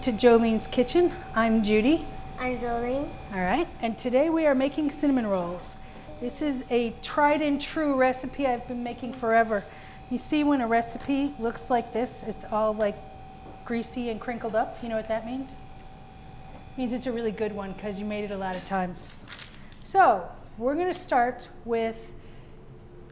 to Joleen's Kitchen. I'm Judy. I'm Joleen. All right, and today we are making cinnamon rolls. This is a tried and true recipe I've been making forever. You see when a recipe looks like this, it's all like greasy and crinkled up. You know what that means? It means it's a really good one because you made it a lot of times. So we're going to start with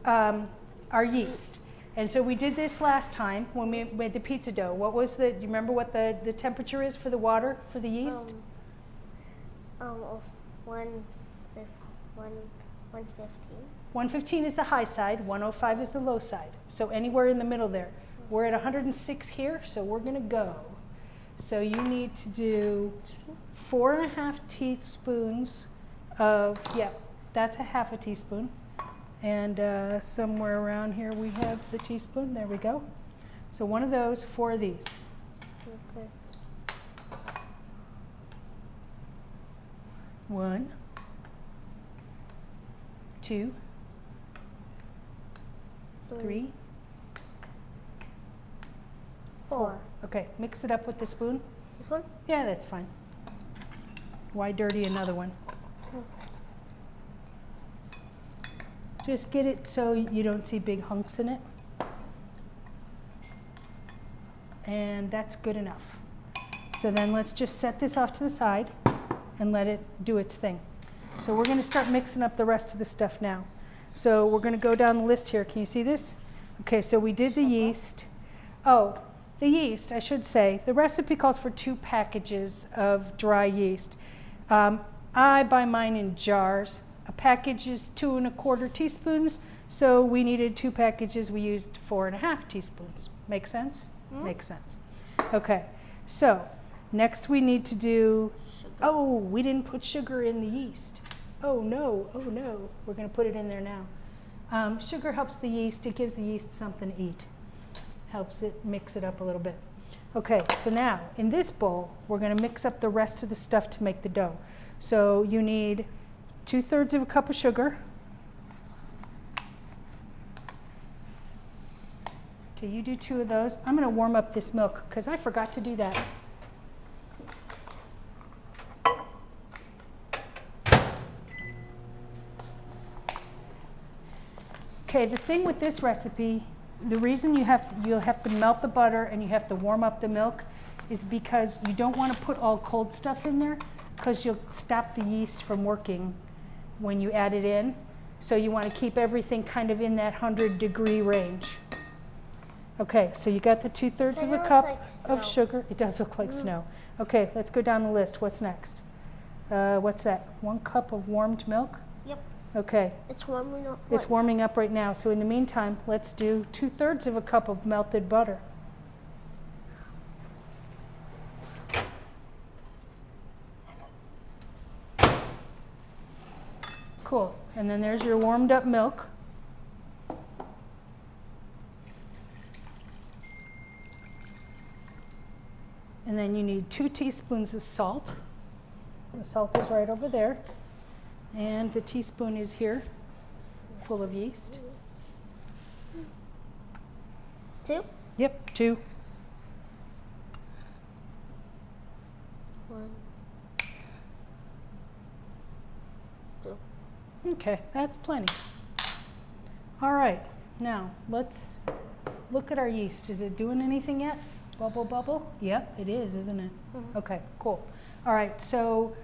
our yeast. And so we did this last time when we made the pizza dough. What was do you remember what the temperature is for the water, for the yeast? 115. 115 is the high side, 105 is the low side. So anywhere in the middle there. We're at 106 here, so we're gonna go. So you need to do 4.5 teaspoons of, that's a half a teaspoon. And somewhere around here we have the teaspoon, there we go. So one of those, 4 of these. Okay. 1, 2, 3, 4. Okay, mix it up with the spoon. This one? Yeah, that's fine. Why dirty another one? Just get it so you don't see big hunks in it. And that's good enough. So then let's just set this off to the side and let it do its thing. So we're going to start mixing up the rest of the stuff now. So we're going to go down the list here. Can you see this? Okay, so we did the yeast. Oh, the yeast, I should say, the recipe calls for 2 packages of dry yeast. I buy mine in jars. A package is 2 1/4 teaspoons, so we needed 2 packages. We used 4.5 teaspoons. Make sense? Mm-hmm. Makes sense. Okay, so next we need to do, oh, we didn't put sugar in the yeast. Oh no, oh no. We're going to put it in there now. Sugar helps the yeast. It gives the yeast something to eat. Helps it mix it up a little bit. Okay, so now in this bowl, we're going to mix up the rest of the stuff to make the dough. So you need 2/3 of a cup of sugar. Okay, you do 2 of those. I'm going to warm up this milk because I forgot to do that. Okay, the thing with this recipe, the reason you'll have to melt the butter and you have to warm up the milk is because you don't want to put all cold stuff in there because you'll stop the yeast from working when you add it in. So you want to keep everything kind of in that 100-degree range. Okay, so you got the 2/3 of a cup of sugar. It does look like snow. Okay, let's go down the list. What's next? What's that? 1 cup of warmed milk? Yep. Okay. It's warming up. It's warming up right now. So in the meantime, let's do 2/3 of a cup of melted butter. Cool. And then there's your warmed up milk. And then you need 2 teaspoons of salt. The salt is right over there. And the teaspoon is here, full of yeast. 2? Yep, 2. 1, 2. Okay, that's plenty. All right, now let's look at our yeast. Is it doing anything yet? Bubble, bubble? Yep, it is, isn't it? Mm-hmm. Okay, cool. All right, so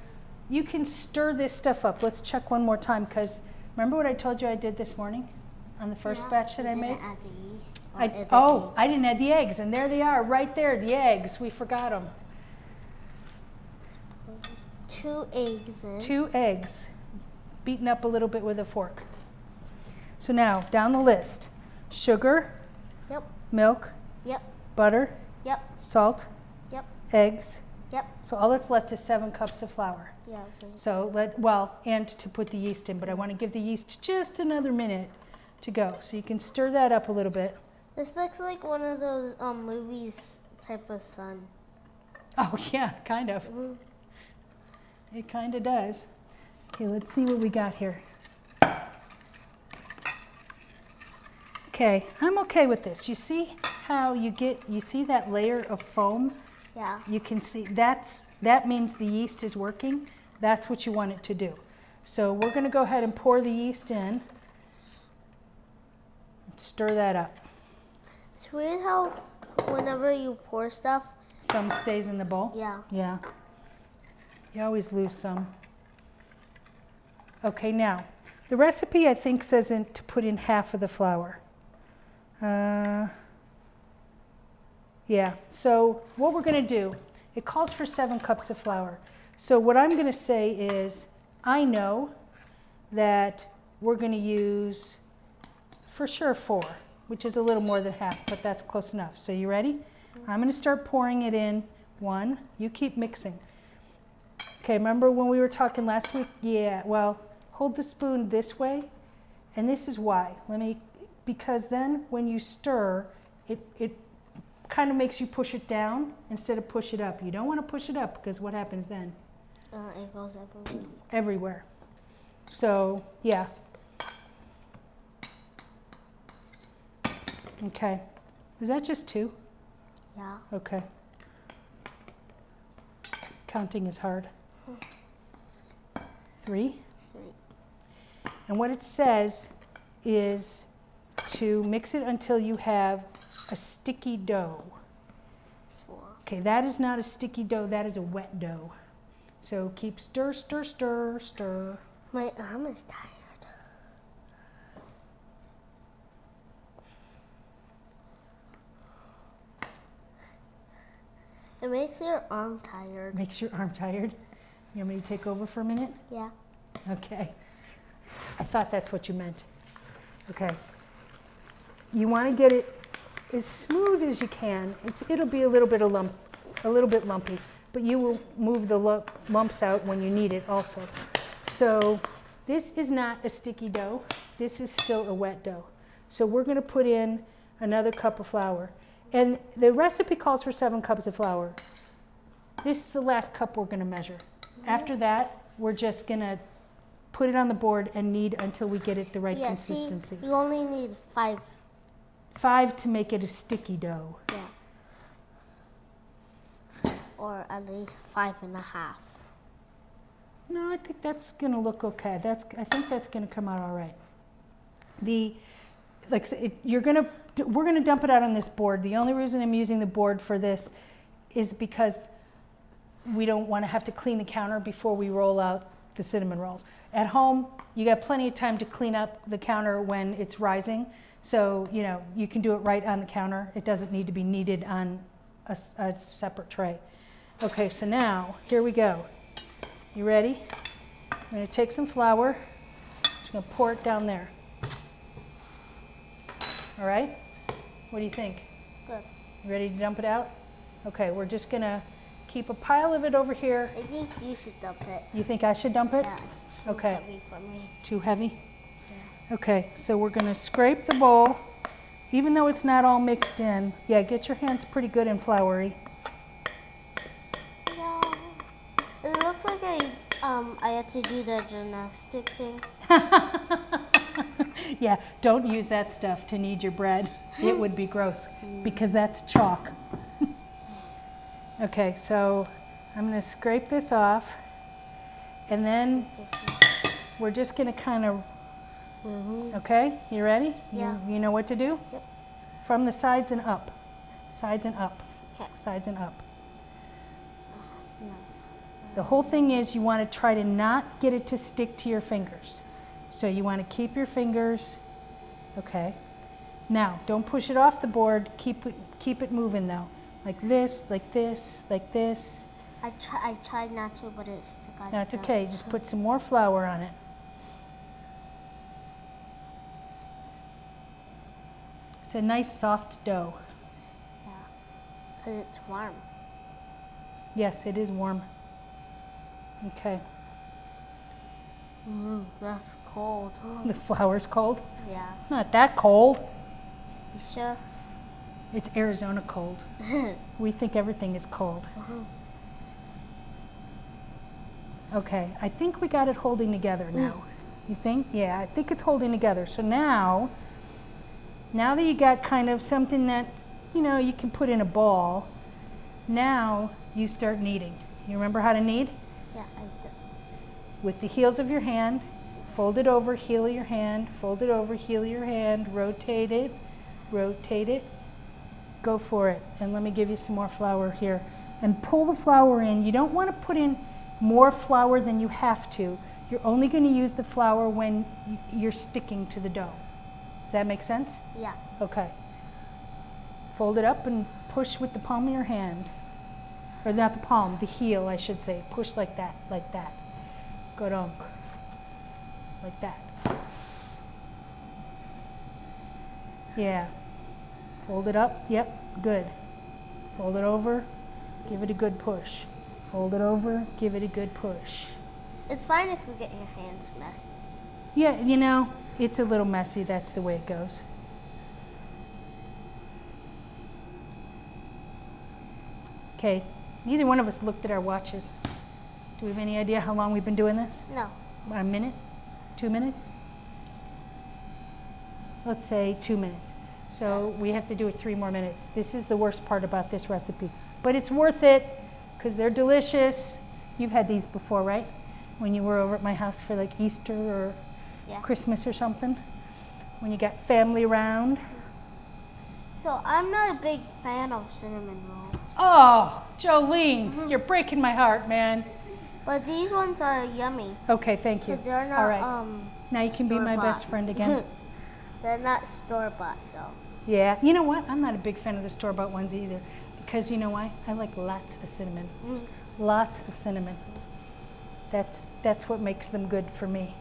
you can stir this stuff up. Let's check one more time because remember what I told you I did this morning on the first batch that I made? Add the yeast. I didn't add the eggs, and there they are, right there, the eggs. We forgot them. 2 eggs in. 2 eggs, beaten up a little bit with a fork. So now, down the list, sugar, Yep. milk, Yep. butter, Yep. salt, Yep. eggs. Yep. So all that's left is 7 cups of flour. Yeah. So and to put the yeast in, but I want to give the yeast just another minute to go. So you can stir that up a little bit. This looks like one of those movies type of sun. Oh yeah, kind of. It kind of does. Okay, let's see what we got here. Okay, I'm okay with this. You see how you see that layer of foam Yeah. You can see that means the yeast is working. That's what you want it to do. So we're going to go ahead and pour the yeast in. Stir that up. It's weird how whenever you pour stuff, Some stays in the bowl? yeah. Yeah. You always lose some. Okay, now, the recipe I think says to put in half of the flour. Yeah, so what we're going to do, it calls for 7 cups of flour. So what I'm going to say is, I know that we're going to use, for sure, 4, which is a little more than half, but that's close enough. So you ready? I'm going to start pouring it in. 1, you keep mixing. Okay, remember when we were talking last week? Yeah, well, hold the spoon this way, and this is why. Because then when you stir, it kind of makes you push it down instead of push it up. You don't want to push it up because what happens then? It goes everywhere. Everywhere. So, yeah. Okay. Is that just 2? Yeah. Okay. Counting is hard. 3. 3. And what it says is to mix it until you have a sticky dough. 4. Okay, that is not a sticky dough, that is a wet dough. So keep stir, stir, stir, stir. My arm is tired. It makes your arm tired. Makes your arm tired. You want me to take over for a minute? Yeah. Okay. I thought that's what you meant. Okay. You want to get it as smooth as you can. It'll be a little bit lumpy, but you will move the lumps out when you need it also. So this is not a sticky dough. This is still a wet dough. So we're going to put in another cup of flour. And the recipe calls for 7 cups of flour. This is the last cup we're going to measure. After that, we're just going to put it on the board and knead until we get it the right consistency. See, you only need 5. 5 to make it a sticky dough. Yeah. Or at least 5.5. No, I think that's going to look okay. I think that's going to come out all right. We're going to dump it out on this board. The only reason I'm using the board for this is because we don't want to have to clean the counter before we roll out the cinnamon rolls. At home, you got plenty of time to clean up the counter when it's rising. So, you can do it right on the counter. It doesn't need to be kneaded on a separate tray. Okay, so now, here we go. You ready? I'm going to take some flour. Just going to pour it down there. All right? What do you think? Good. You ready to dump it out? Okay, we're just going to keep a pile of it over here. I think you should dump it. You think I should dump it? Yeah, it's too Okay. heavy for me. Too heavy? Yeah. Okay, so we're going to scrape the bowl, even though it's not all mixed in. Yeah, get your hands pretty good and floury. Yeah. It looks like I had to do the gymnastic thing. Yeah, don't use that stuff to knead your bread. It would be gross because that's chalk. Okay, so I'm going to scrape this off, and then we're just going to kind of, okay, you ready? Yeah. You know what to do? Yep. From the sides and up. Sides and up. Okay. Sides and up. No. The whole thing is you want to try to not get it to stick to your fingers. So you want to keep your fingers, okay. Now, don't push it off the board. Keep it moving though. Like this, like this, like this. I tried not to, but it's stuck. That's okay. Just put some more flour on it. It's a nice soft dough. Yeah. Because it's warm. Yes, it is warm. Okay. Ooh, that's cold. The flour's cold. Yeah. It's not that cold. You sure? It's Arizona cold. We think everything is cold. Okay, I think we got it holding together now. You think? Yeah, I think it's holding together. So now that you got kind of something that, you can put in a ball, Now you start kneading. You remember how to knead? Yeah, I do. With the heels of your hand, fold it over, heel of your hand, fold it over, heel of your hand, rotate it, go for it. And let me give you some more flour here. And pull the flour in. You don't want to put in more flour than you have to. You're only going to use the flour when you're sticking to the dough. Does that make sense? Yeah. Okay. Fold it up and push with the palm of your hand. Or not the palm, the heel, I should say. Push like that, like that. Go down. Like that. Yeah. Fold it up. Yep, good. Fold it over. Give it a good push. Fold it over. Give it a good push. It's fine if you get your hands messy. Yeah, you know, it's a little messy. That's the way it goes. Okay, neither one of us looked at our watches. Do we have any idea how long we've been doing this? No. About a minute? 2 minutes? Let's say 2 minutes. So we have to do it 3 more minutes. This is the worst part about this recipe. But it's worth it because they're delicious. You've had these before, right? When you were over at my house for like Easter or Christmas or something? When you got family around? So I'm not a big fan of cinnamon rolls. Oh, Joleen, you're breaking my heart, man. But these ones are yummy. Okay, thank you. Because they're not All right. Now you can be my best friend again. They're not store-bought, so. Yeah, you know what? I'm not a big fan of the store-bought ones either. Because you know why? I like lots of cinnamon. Lots of cinnamon. That's what makes them good for me.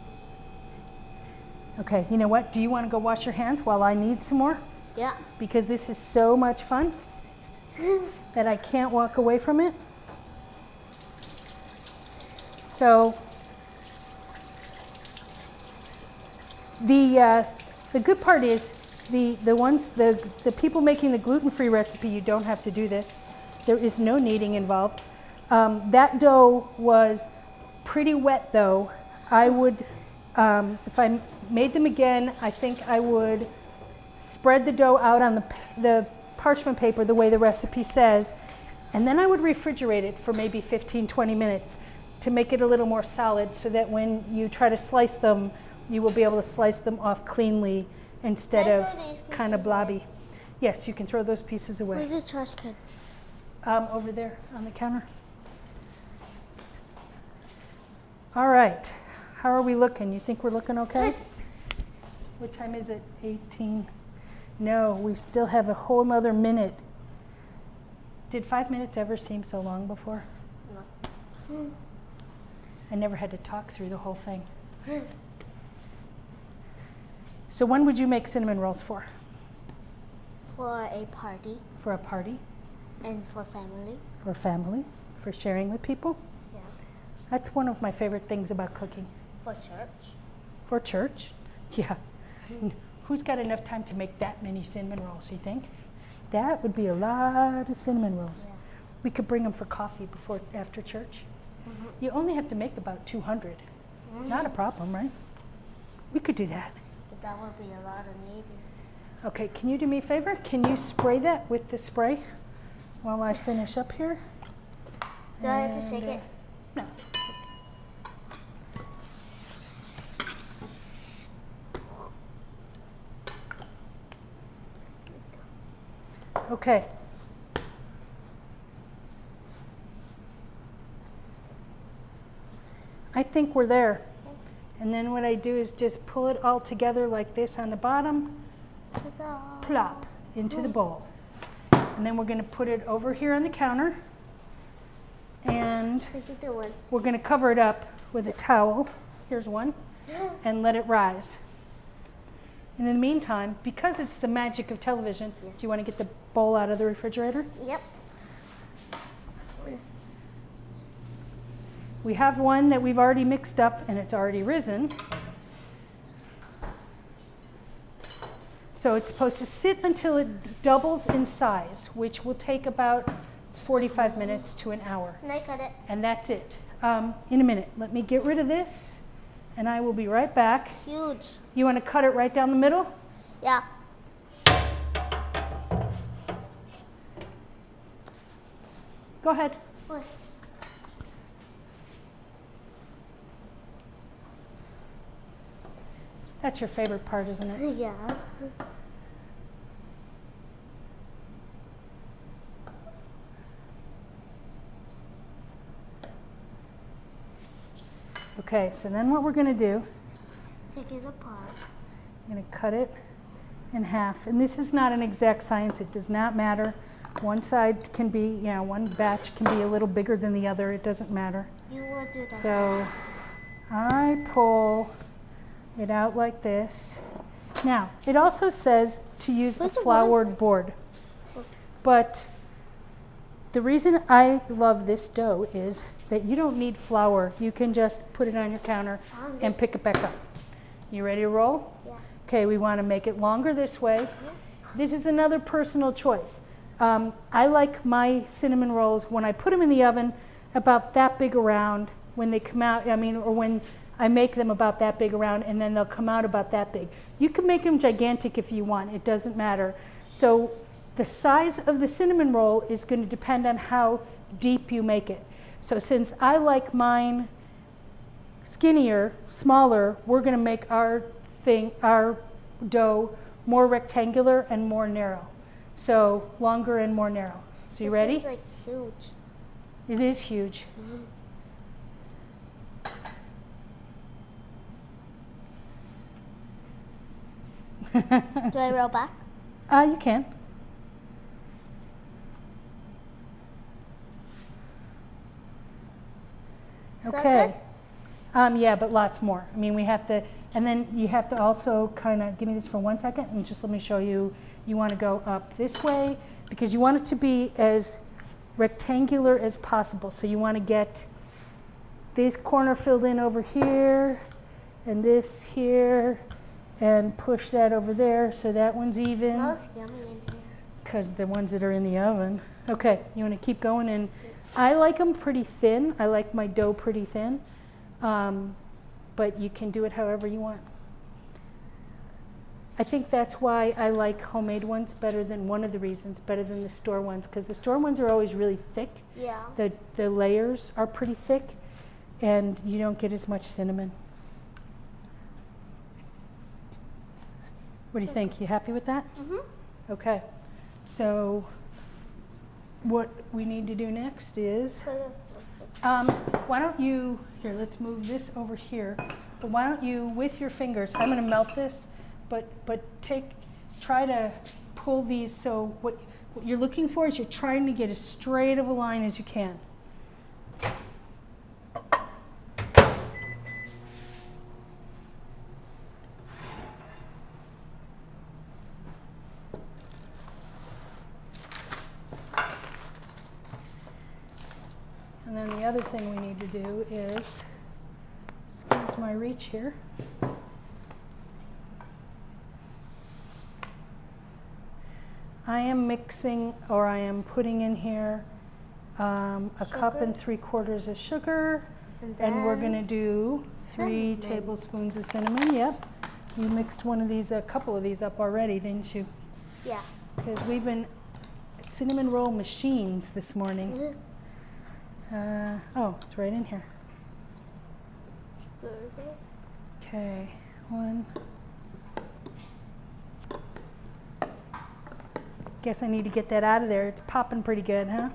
Okay, you know what? Do you want to go wash your hands while I knead some more? Yeah. Because this is so much fun that I can't walk away from it. So the good part is the people making the gluten-free recipe, you don't have to do this. There is no kneading involved. That dough was pretty wet though. I would, if I made them again, I think I would spread the dough out on the parchment paper the way the recipe says, and then I would refrigerate it for maybe 15-20 minutes to make it a little more solid so that when you try to slice them, you will be able to slice them off cleanly instead of kind of blobby. Yes, you can throw those pieces away. Where's the trash can? Over there on the counter. All right, how are we looking? You think we're looking okay? Good. What time is it? 18. No, we still have a whole nother minute. Did 5 minutes ever seem so long before? No. I never had to talk through the whole thing. So when would you make cinnamon rolls for? For a party. For a party? And for family. For family? For sharing with people? Yeah. That's one of my favorite things about cooking. For church. For church? Yeah. Who's got enough time to make that many cinnamon rolls, you think? That would be a lot of cinnamon rolls. Yeah. We could bring them for coffee after church. You only have to make about 200. Not a problem, right? We could do that. But that would be a lot of kneading. Okay, can you do me a favor? Can you spray that with the spray while I finish up here? Do I have to shake it? No. Okay. I think we're there. And then what I do is just pull it all together like this on the bottom, Ta-da. plop into the bowl. And then we're going to put it over here on the counter. And we're going to cover it up with a towel. Here's one. And let it rise. And in the meantime, because it's the magic of television, do you want to get the bowl out of the refrigerator? Yep. We have one that we've already mixed up and it's already risen. So it's supposed to sit until it doubles in size, which will take about 45 minutes to an hour. Can I cut it? And that's it. In a minute, let me get rid of this and I will be right back. Huge. You want to cut it right down the middle? Yeah. Go ahead. What? That's your favorite part, isn't it? Yeah. Okay, so then what we're going to do, Take it apart. I'm going to cut it in half. And this is not an exact science. It does not matter. One side can be, one batch can be a little bigger than the other. It doesn't matter. You will do that. So I pull it out like this. Now, it also says to use a floured board. But the reason I love this dough is that you don't need flour. You can just put it on your counter and pick it back up. You ready to roll? Yeah. Okay, we want to make it longer this way. Yeah. This is another personal choice. I like my cinnamon rolls when I put them in the oven about that big around. When they come out, or when I make them about that big around, and then they'll come out about that big. You can make them gigantic if you want. It doesn't matter. So the size of the cinnamon roll is going to depend on how deep you make it. So since I like mine skinnier, smaller, we're going to make our dough more rectangular and more narrow. So longer and more narrow. So you ready? This is like huge. It is huge. Do I roll back? You can. Okay. Yeah, but lots more. We have to, and then you have to also kind of, give me this for 1 second and just let me show you. You want to go up this way because you want it to be as rectangular as possible. So you want to get this corner filled in over here and this here and push that over there so that one's even. It smells yummy in here. Because the ones that are in the oven. Okay, you want to keep going, and I like them pretty thin. I like my dough pretty thin, but you can do it however you want. I think that's why I like homemade ones better than one of the reasons, better than the store ones, because the store ones are always really thick. Yeah. The layers are pretty thick, and you don't get as much cinnamon. What do you think? You happy with that? Mm-hmm. Okay. So what we need to do next is, why don't you, here, let's move this over here, but why don't you, with your fingers, I'm going to melt this, but try to pull these, so what you're looking for is you're trying to get as straight of a line as you can. And then the other thing we need to do is, excuse my reach here. I am mixing, or I am putting in here a cup and 3/4 of sugar, and we're going to do 3 tablespoons of cinnamon. Yep, you mixed a couple of these up already, didn't you? Yeah. Because we've been cinnamon roll machines this morning. Oh, it's right in here. Okay, 1. Guess I need to get that out of there. It's popping pretty good, huh?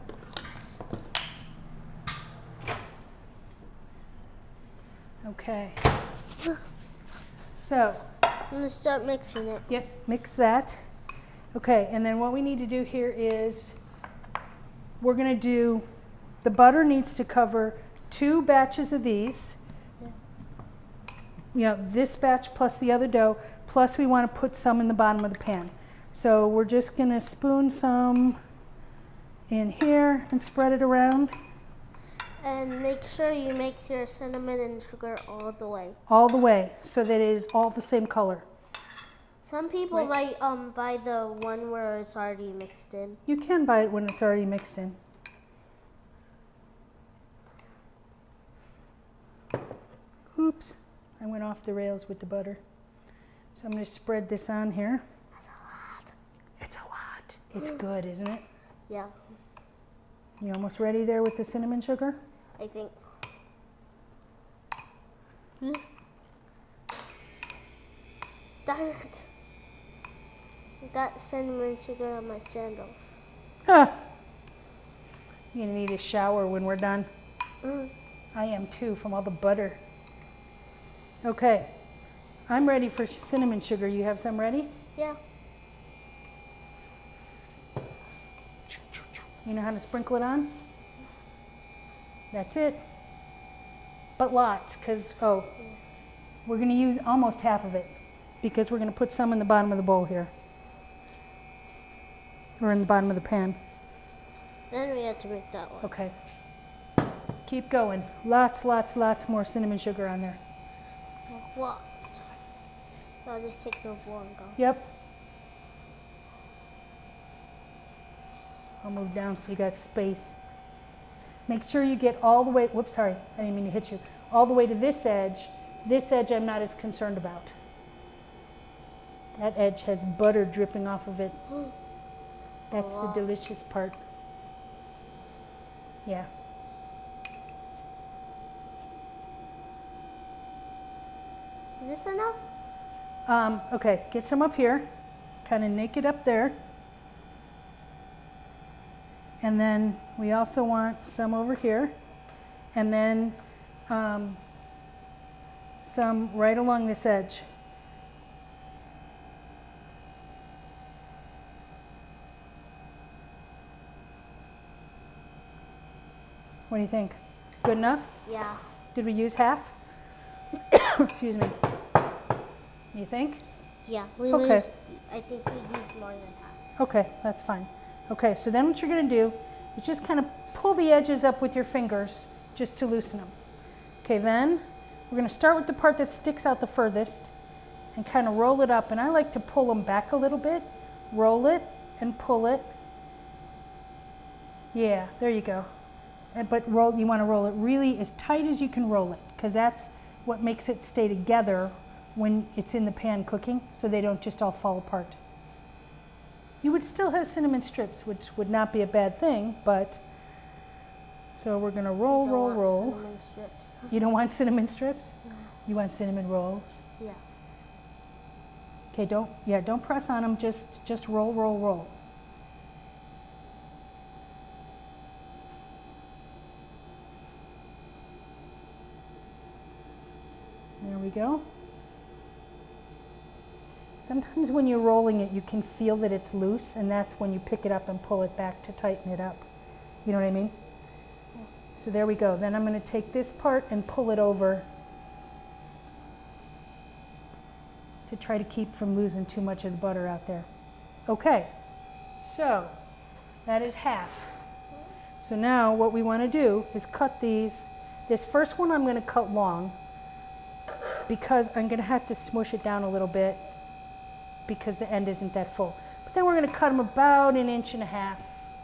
Okay. So. I'm gonna start mixing it. Yep, mix that. Okay, and then what we need to do here is we're gonna do, the butter needs to cover 2 batches of these. This batch plus the other dough, plus we want to put some in the bottom of the pan. So we're just going to spoon some in here and spread it around. And make sure you mix your cinnamon and sugar all the way. All the way, so that it is all the same color. Some people might buy the one where it's already mixed in. You can buy it when it's already mixed in. Oops, I went off the rails with the butter. So I'm going to spread this on here. That's a lot. It's a lot. It's good, isn't it? Yeah. You almost ready there with the cinnamon sugar? I think. Darn it. I got cinnamon sugar on my sandals. Ah, you're gonna need a shower when we're done. Mm. I am too, from all the butter. Okay, I'm ready for cinnamon sugar. You have some ready? Yeah. You know how to sprinkle it on? That's it. But lots, because, we're going to use almost half of it because we're going to put some in the bottom of the bowl here. Or in the bottom of the pan. Then we have to make that one. Okay. Keep going. Lots, lots, lots more cinnamon sugar on there. What? So I'll just take the bowl and go. Yep. I'll move down so you got space. Make sure you get all the way, whoops, sorry, I didn't mean to hit you. All the way to this edge. This edge I'm not as concerned about. That edge has butter dripping off of it. That's the delicious part. Yeah. Is this enough? Okay, get some up here. Kind of naked up there. And then we also want some over here. And then some right along this edge. What do you think? Good enough? Yeah. Did we use half? Excuse me. You think? Yeah. We Okay. used, I think we used more than half. Okay, that's fine. Okay, so then what you're going to do is just kind of pull the edges up with your fingers just to loosen them. Okay, then we're going to start with the part that sticks out the furthest and kind of roll it up. And I like to pull them back a little bit. Roll it and pull it. Yeah, there you go. But you want to roll it really as tight as you can roll it, because that's what makes it stay together when it's in the pan cooking, so they don't just all fall apart. You would still have cinnamon strips, which would not be a bad thing, but so we're going to roll, roll, roll. Cinnamon strips. You don't want cinnamon strips? No. You want cinnamon rolls? Yeah. Okay, don't press on them, just roll, roll, roll. There we go. Sometimes when you're rolling it, you can feel that it's loose, and that's when you pick it up and pull it back to tighten it up. You know what I mean? Yeah. So there we go. Then I'm going to take this part and pull it over to try to keep from losing too much of the butter out there. Okay, so that is half. So now what we want to do is cut these. This first one I'm going to cut long because I'm going to have to smush it down a little bit because the end isn't that full. But then we're going to cut them about 1.5 inches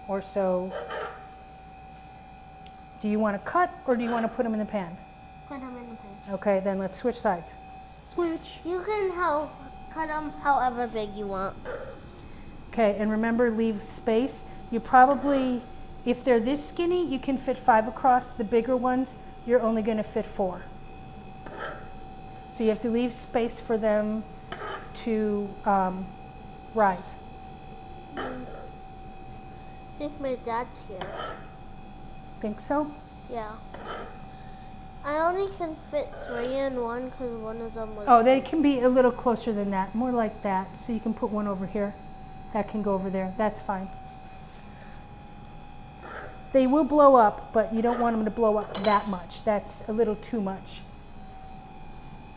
or so. Do you want to cut or do you want to put them in the pan? Put them in the pan. Okay, then let's switch sides. Switch. You can cut them however big you want. Okay, and remember, leave space. You probably, if they're this skinny, you can fit 5 across. The bigger ones, you're only going to fit 4. So you have to leave space for them to rise. I think my dad's here. Think so? Yeah. I only can fit 3 in one because one of them was... Oh, they can be a little closer than that, more like that. So you can put one over here. That can go over there. That's fine. They will blow up, but you don't want them to blow up that much. That's a little too much.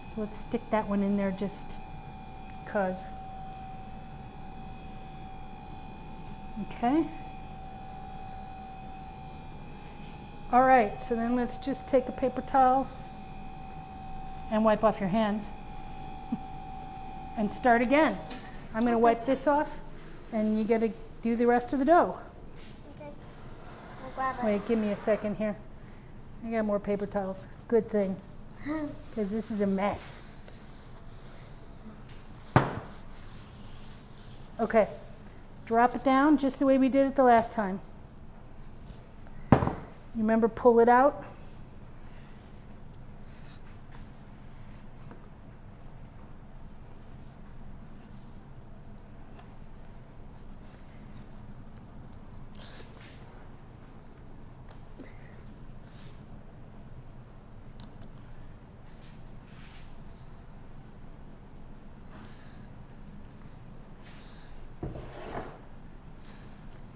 So let's stick that one in there just because. Okay. All right, so then let's just take a paper towel and wipe off your hands and start again. I'm going to wipe this off and you got to do the rest of the dough. Okay. I'll grab it. Wait, give me a second here. I got more paper towels. Good thing, because this is a mess. Okay, drop it down just the way we did it the last time. You remember, pull it out.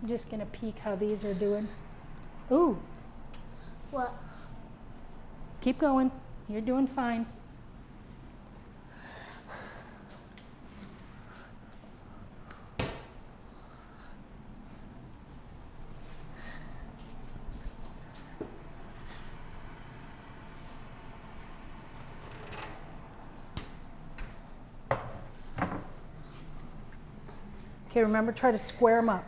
I'm just gonna peek how these are doing. Ooh, What? keep going. You're doing fine. Okay, remember, try to square them up.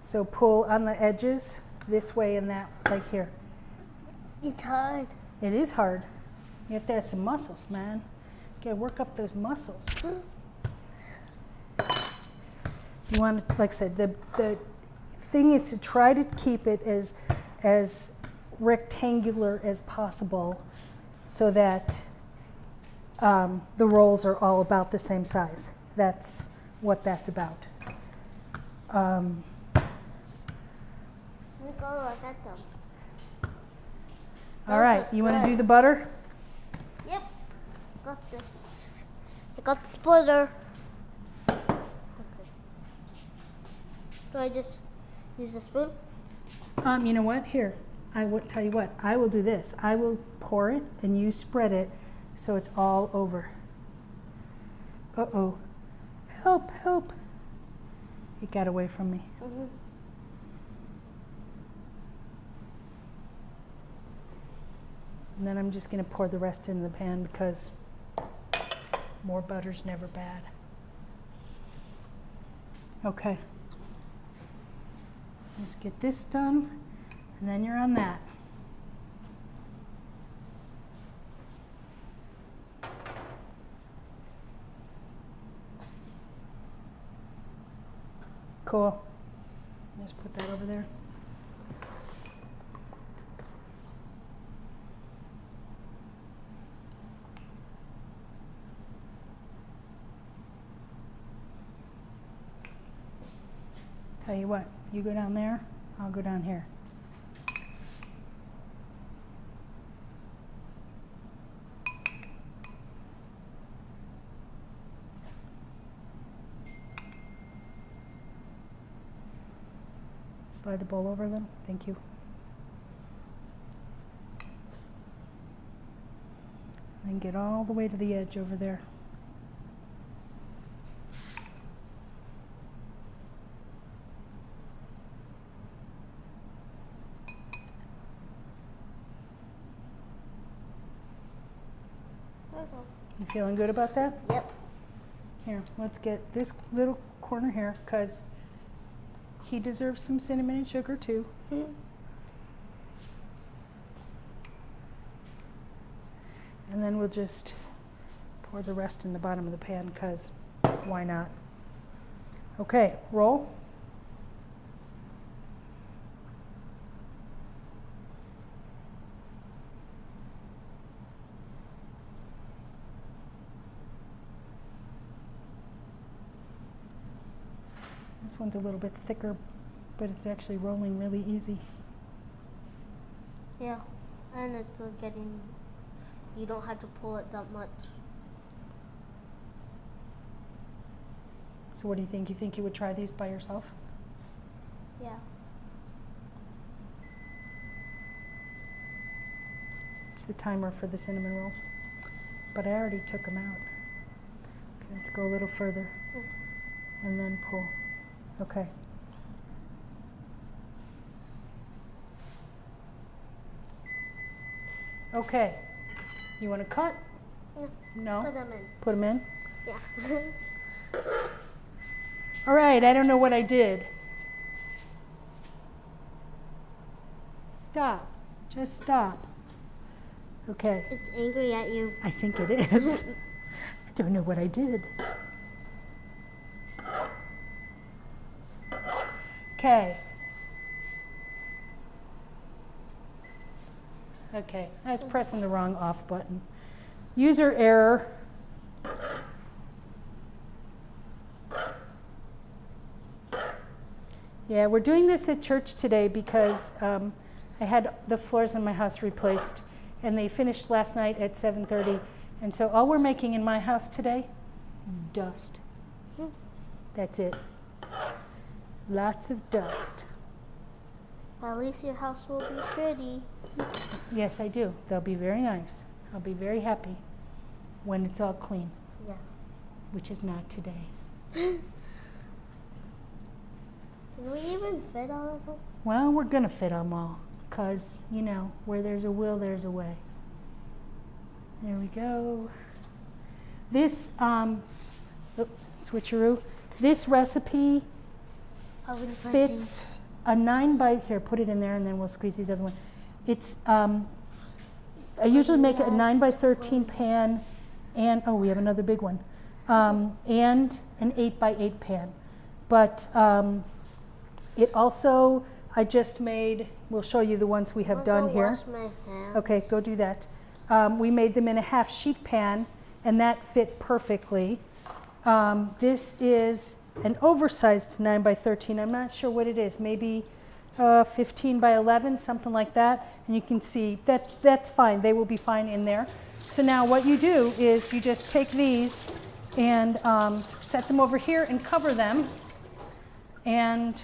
So pull on the edges this way and that, like here. It's hard. It is hard. You have to have some muscles, man. You gotta work up those muscles. You want to, like I said, the thing is to try to keep it as rectangular as possible so that the rolls are all about the same size. That's what that's about. We go look at them. All right, you want to do the butter? Yep. Got this. I got the butter. Okay. Do I just use a spoon? You know what? Here, I will tell you what. I will do this. I will pour it and you spread it so it's all over. Uh-oh. Help, help. It got away from me. Mm-hmm. And then I'm just going to pour the rest into the pan because more butter's never bad. Okay. Just get this done, and then you're on that. Cool. Just put that over there. Tell you what, you go down there, I'll go down here. Slide the bowl over a little, thank you. And get all the way to the edge over there. You feeling good about that? Yep. Here, let's get this little corner here because he deserves some cinnamon and sugar too. Mm-hmm. And then we'll just pour the rest in the bottom of the pan because why not? Okay, roll. This one's a little bit thicker, but it's actually rolling really easy. Yeah, and it's getting, you don't have to pull it that much. So what do you think? You think you would try these by yourself? Yeah. It's the timer for the cinnamon rolls, but I already took them out. Okay, let's go a little further and then pull. Okay. Okay. You want to cut? No. Put them in. Put them in? Yeah. All right, I don't know what I did. Stop. Just stop. Okay. It's angry at you. I think it is. I don't know what I did. Okay. Okay, I was pressing the wrong off button. User error. Yeah, we're doing this at church today because I had the floors in my house replaced, and they finished last night at 7:30. And so all we're making in my house today is dust. That's it. Lots of dust. At least your house will be pretty. Yes, I do. They'll be very nice. I'll be very happy when it's all clean, Yeah. which is not today. Can we even fit all of them? Well, we're going to fit them all because, you know, where there's a will, there's a way. There we go. This, switcheroo, this recipe fits a 9 by, here, put it in there and then we'll squeeze these other ones. It's, I usually make a 9 by 13 pan and, oh, we have another big one, and an 8 by 8 pan. But it also, I just made, we'll show you the ones we have done here. Wash my hands. Okay, go do that. We made them in a half sheet pan and that fit perfectly. This is an oversized 9 by 13. I'm not sure what it is, maybe 15 by 11, something like that. And you can see that's fine. They will be fine in there. So now what you do is you just take these and set them over here and cover them. And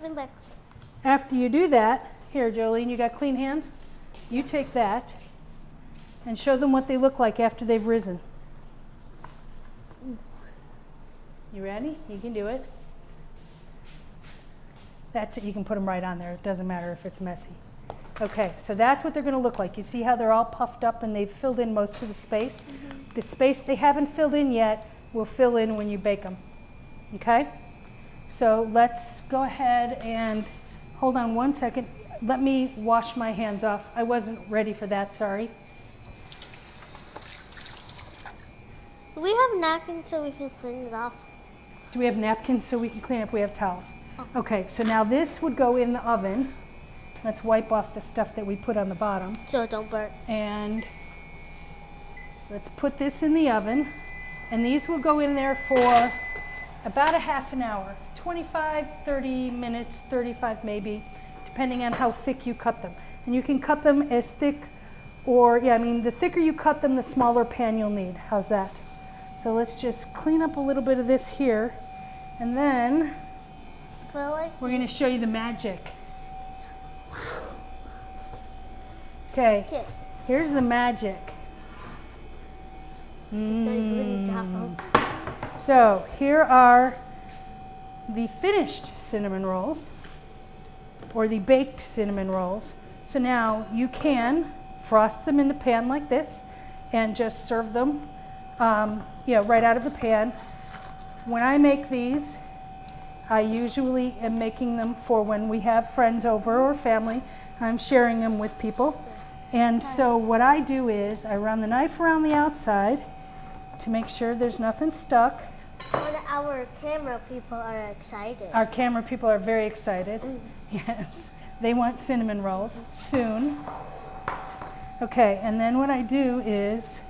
Them back. after you do that, here, Jolene, you got clean hands? You take that and show them what they look like after they've risen. You ready? You can do it. That's it. You can put them right on there. It doesn't matter if it's messy. Okay, so that's what they're going to look like. You see how they're all puffed up and they've filled in most of the space? The space they haven't filled in yet will fill in when you bake them. Okay? So let's go ahead and hold on one second. Let me wash my hands off. I wasn't ready for that, sorry. Do we have napkins so we can clean it off? Do we have napkins so we can clean up? We have towels. Okay, so now this would go in the oven. Let's wipe off the stuff that we put on the bottom. So it don't burn. And let's put this in the oven. And these will go in there for about a half an hour. 25, 30 minutes, 35 maybe, depending on how thick you cut them. And you can cut them as thick or, yeah, I mean, the thicker you cut them, the smaller pan you'll need. How's that? So let's just clean up a little bit of this here. And then I feel like we're going to show you the magic. Okay, Okay. here's the magic. Good job. So here are the finished cinnamon rolls, or the baked cinnamon rolls. So now you can frost them in the pan like this and just serve them right out of the pan. When I make these, I usually am making them for when we have friends over or family. I'm sharing them with people. And so what I do is I run the knife around the outside to make sure there's nothing stuck. When our camera people are excited. Our camera people are very excited. Yes, they want cinnamon rolls soon. Okay, and then what I do is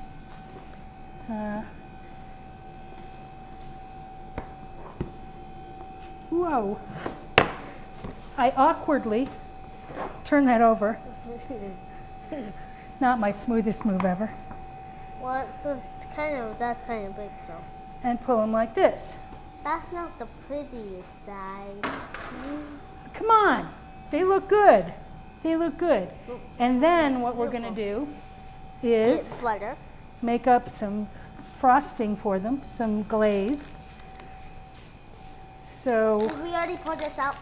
whoa, I awkwardly turn that over. Not my smoothest move ever. Well, so that's kind of big, so. And pull them like this. That's not the prettiest side. Come on, they look good. They look good. And then what we're going to do is Butter. make up some frosting for them, some glaze. So, Did we already pour this out?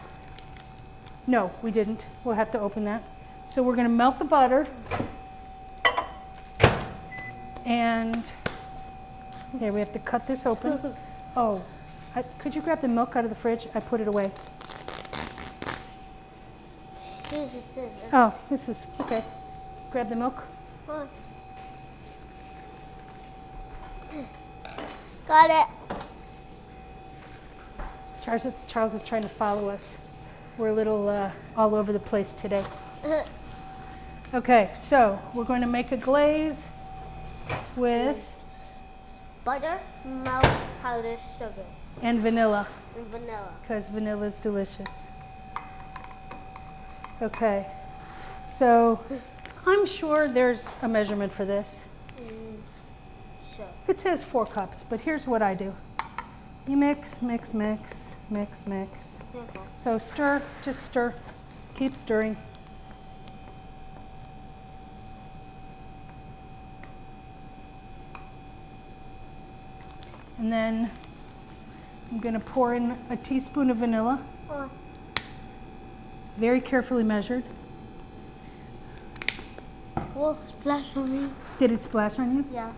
no, we didn't. We'll have to open that. So we're going to melt the butter. And here, we have to cut this open. Oh, could you grab the milk out of the fridge? I put it away. Here's the scissors. Oh, this is, okay. Grab the milk. Huh. Got it. Charles is trying to follow us. We're a little all over the place today. Okay, so we're going to make a glaze with Butter, milk, powdered sugar, and vanilla, and vanilla. because vanilla is delicious. Okay, so I'm sure there's a measurement for this. Sure. It says 4 cups, but here's what I do. You mix, mix, mix, mix, mix. Okay. So stir, just stir, keep stirring. And then I'm going to pour in a teaspoon of vanilla, Oh, very carefully measured. whoa, splash on me. Did it splash on you? Yeah.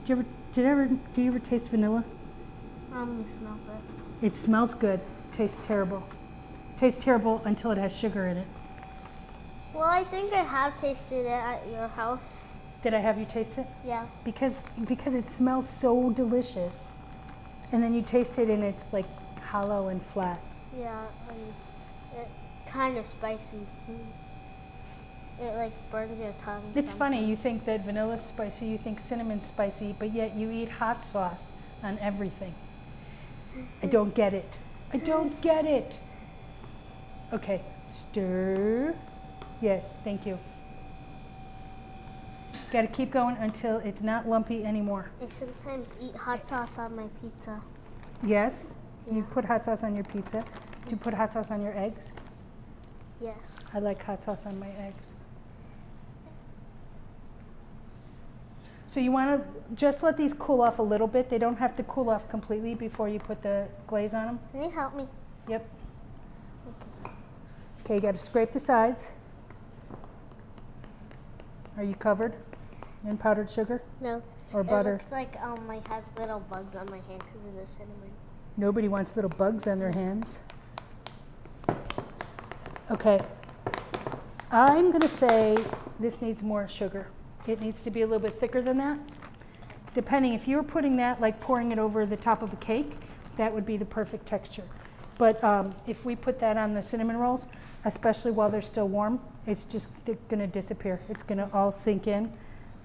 Do you ever taste vanilla? I'm gonna smell good. It smells good, tastes terrible. Tastes terrible until it has sugar in it. Well, I think I have tasted it at your house. Did I have you taste it? Yeah. Because it smells so delicious. And then you taste it and it's like hollow and flat. Yeah, it kind of spicy. It like burns your tongue. It's funny, you think that vanilla's spicy, you think cinnamon's spicy, but yet you eat hot sauce on everything. I don't get it. I don't get it. Okay, stir. Yes, thank you. Got to keep going until it's not lumpy anymore. I sometimes eat hot sauce on my pizza. Yes? You Yeah. put hot sauce on your pizza. Do you put hot sauce on your eggs? Yes. I like hot sauce on my eggs. So you want to just let these cool off a little bit. They don't have to cool off completely before you put the glaze on them. Can you help me? Yep. Okay, you got to scrape the sides. Are you covered in powdered sugar No. or It butter? looks like I has little bugs on my hand because of the cinnamon. Nobody wants little bugs on their hands. Okay. I'm going to say this needs more sugar. It needs to be a little bit thicker than that. Depending, if you were putting that, like pouring it over the top of a cake, that would be the perfect texture. But if we put that on the cinnamon rolls, especially while they're still warm, it's just going to disappear. It's going to all sink in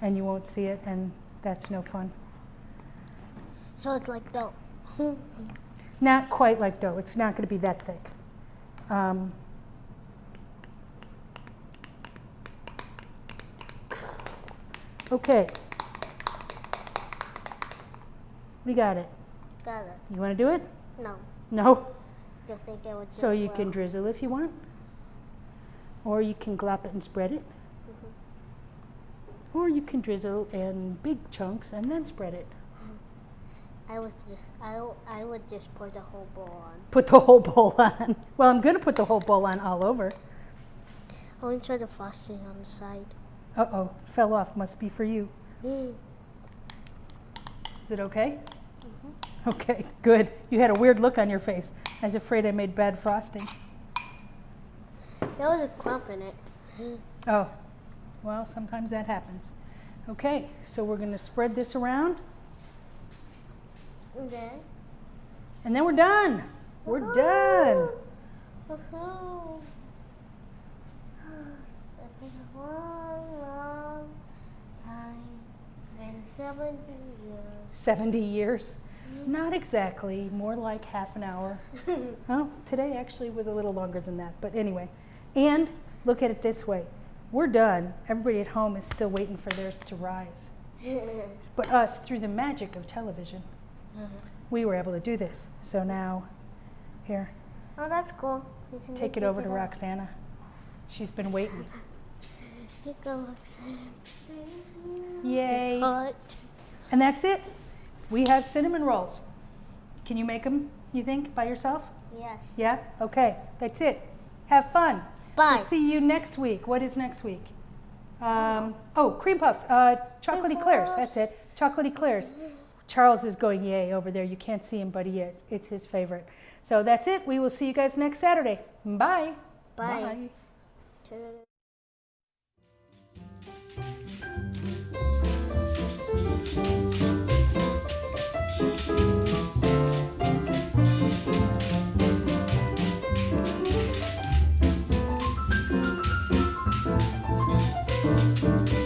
and you won't see it, and that's no fun. So it's like dough. Not quite like dough. It's not going to be that thick. Okay. We got it. Got it. You want to do it? No. No? Don't think I would do So it you well. can drizzle if you want. Or you can glop it and spread it. Or you can drizzle in big chunks and then spread it. I would just pour the whole bowl on. Put the whole bowl on. Well, I'm going to put the whole bowl on all over. I want to try the frosting on the side. Uh-oh, fell off. Must be for you. Is it okay? Okay, good. You had a weird look on your face. I was afraid I made bad frosting. There was a clump in it. Oh, well, sometimes that happens. Okay, so we're going to spread this around, Okay. and then we're done. We're done. Woohoo! It's been a long, long time. Been 70 years. 70 years? Not exactly, more like half an hour. Well, today actually was a little longer than that, but anyway. And look at it this way. We're done. Everybody at home is still waiting for theirs to rise. But us, through the magic of television, we were able to do this. So now, here, Oh, that's cool. You can take it over to Roxana. She's been waiting. Here you go, Roxanne. Yay. Hot. And that's it. We have cinnamon rolls. Can you make them, you think, by yourself? Yes. Yeah? Okay. That's it. Have fun. Bye. We'll see you next week. What is next week? Oh, cream puffs. Chocolatey Cream Clairs. puffs. That's it. Chocolatey Clairs. Charles is going yay over there. You can't see him, but he is. It's his favorite. So that's it. We will see you guys next Saturday. Bye. Bye. it.